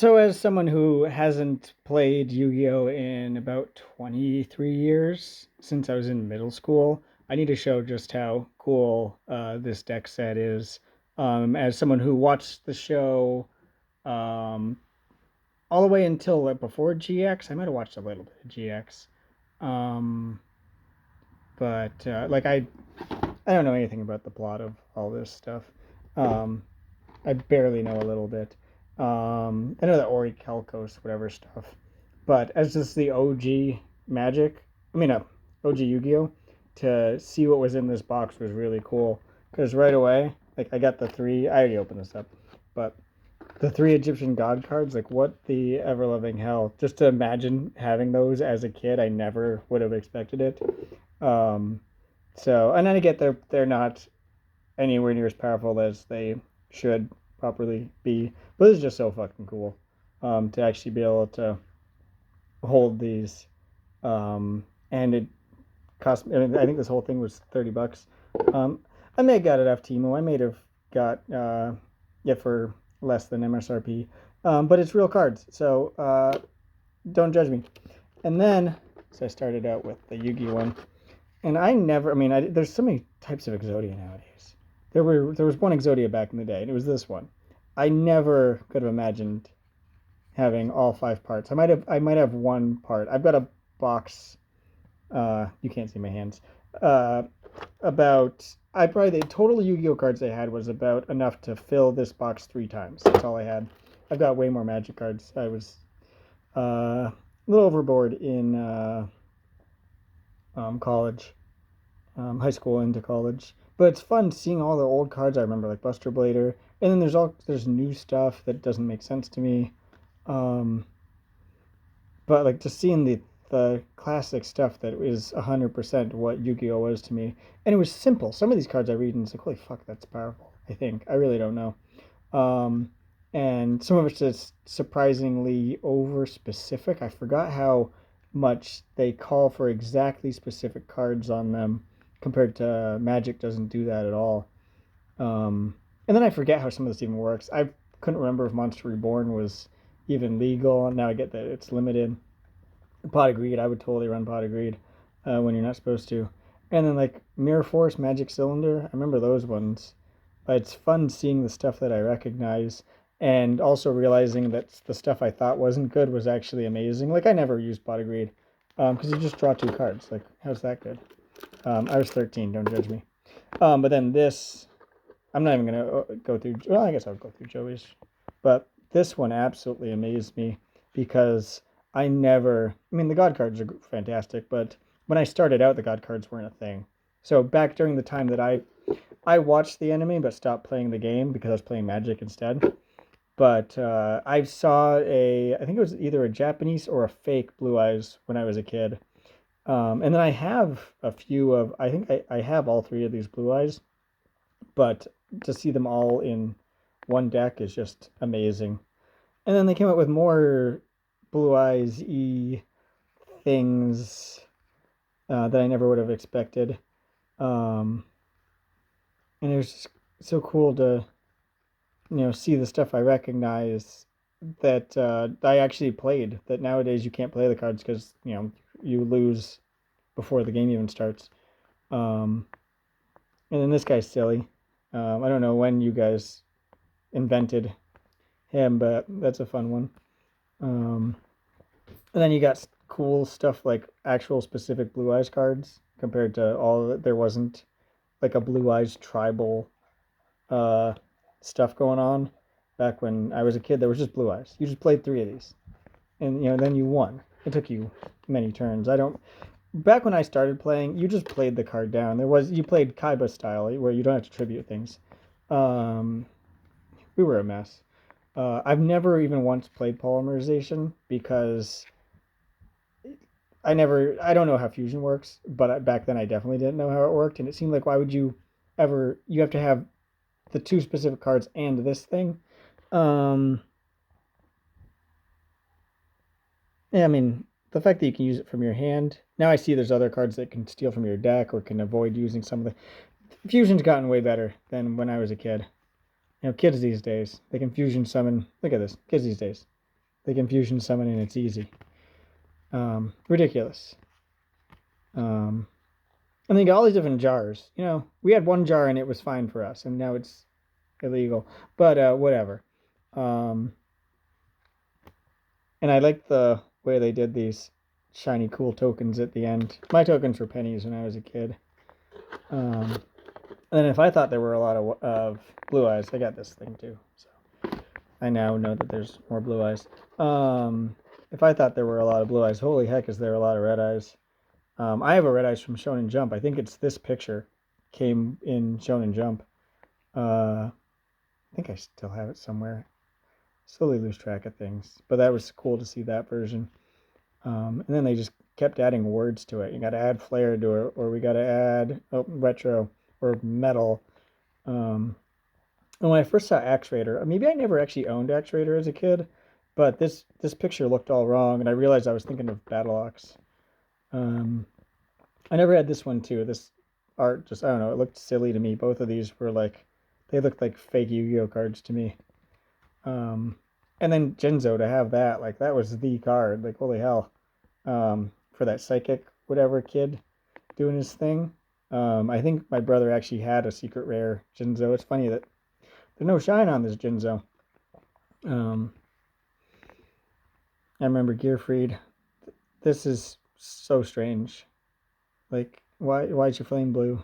So, as someone who hasn't played Yu-Gi-Oh in about 23 years since I was in middle school, I need to show just how cool this deck set is. As someone who watched the show um, all the way until before GX, I might have watched a little bit of GX, um, but I don't know anything about the plot of all this stuff. Um, I barely know a little bit. I know the Ori Kelkos, whatever stuff. But as just the OG Magic, OG Yu-Gi-Oh, to see what was in this box was really cool. Because right away, like I got the three. I already opened this up, but the three Egyptian god cards, like what the ever loving hell! Just to imagine having those as a kid, I never would have expected it. Um, and then I get they're not anywhere near as powerful as they should properly be. But it's just so fucking cool to actually be able to hold these. And it cost. I think this whole thing was $30. Um, I may have got it off Timo. I may have got it for less than MSRP. But it's real cards, so don't judge me. And then, so I started out with the Yugi one, and I never. There's so many types of Exodia nowadays. There was one Exodia back in the day, and it was this one. I never could have imagined having all five parts. I might have one part. I've got a box. You can't see my hands. Uh, about I probably the total Yu-Gi-Oh cards I had was about enough to fill this box three times. That's all I had. I've got way more Magic cards. I was a little overboard in college, high school into college. But it's fun seeing all the old cards I remember, like Buster Blader, and then there's new stuff that doesn't make sense to me. Um, but like just seeing the classic stuff that is 100% what Yu-Gi-Oh was to me, and it was simple. Some of these cards I read and it's like, holy fuck, that's powerful. I really don't know. Um, and some of it's just surprisingly over specific. I forgot how much they call for exactly specific cards on them compared to Magic doesn't do that at all. And then I forget how some of this even works. I couldn't remember if Monster Reborn was even legal. Now I get that it's limited. Pot of Greed, I would totally run Pot of Greed when you're not supposed to. And then like Mirror Force, Magic Cylinder, I remember those ones. It's fun seeing the stuff that I recognize and also realizing that the stuff I thought wasn't good was actually amazing. Like I never used Pot of Greed because you just draw two cards. Like how's that good? I was 13. Don't judge me. But then this, I'm not even gonna go through. Well, I guess I'll go through Joey's, but this one absolutely amazed me because I never. The God cards are fantastic, but when I started out, the God cards weren't a thing. So back during the time that I watched the anime but stopped playing the game because I was playing Magic instead. But I saw I think it was either a Japanese or a fake Blue Eyes when I was a kid. And then I have a few of, I think I have all three of these Blue Eyes, but to see them all in one deck is just amazing. And then they came out with more Blue Eyes things that I never would have expected. Um, and it was just so cool to see the stuff I recognize that I actually played. That nowadays you can't play the cards because you lose before the game even starts. Um, and then this guy's silly. I don't know when you guys invented him, but that's a fun one. Um, and then you got cool stuff like actual specific Blue Eyes cards compared to all that. There wasn't like a Blue Eyes tribal uh, stuff going on. Back when I was a kid, there was just Blue Eyes. You just played three of these, and then you won. It took you many turns. I don't. Back when I started playing, you just played the card down. You played Kaiba style where you don't have to tribute things. Um, we were a mess. I've never even once played polymerization because I don't know how fusion works, but back then I definitely didn't know how it worked, and it seemed like why would you ever? You have to have the two specific cards and this thing. Um, yeah, the fact that you can use it from your hand. Now I see there's other cards that can steal from your deck or can avoid using some of the fusion's gotten way better than when I was a kid. Kids these days, they can fusion summon. Look at this. Kids these days. They can fusion summon and it's easy. Ridiculous. And they got all these different jars. You know, we had one jar and it was fine for us, and now it's illegal. But whatever. Um, and I like the way they did these shiny, cool tokens at the end. My tokens were pennies when I was a kid. And then if I thought there were a lot of blue eyes, I got this thing too. So I now know that there's more blue eyes. If I thought there were a lot of blue eyes, holy heck, is there a lot of red eyes? I have a red eyes from Shonen Jump. I think it's this picture came in Shonen Jump. I think I still have it somewhere. Slowly lose track of things, but that was cool to see that version. And then they just kept adding words to it. You got to add flair to it, or we got to add retro or metal. And when I first saw Axe Raider, maybe I never actually owned Axe Raider as a kid, but this picture looked all wrong, and I realized I was thinking of Battle Ox. I never had this one too. This art just I don't know. It looked silly to me. Both of these were like they looked like fake Yu-Gi-Oh cards to me. Um, and then Genzo to have that like that was the card. Like holy hell. For that psychic whatever kid doing his thing. I think my brother actually had a secret rare Genzo. It's funny that there's no shine on this Genzo. Um, I remember Gearfried. This is so strange. Like why is your flame blue?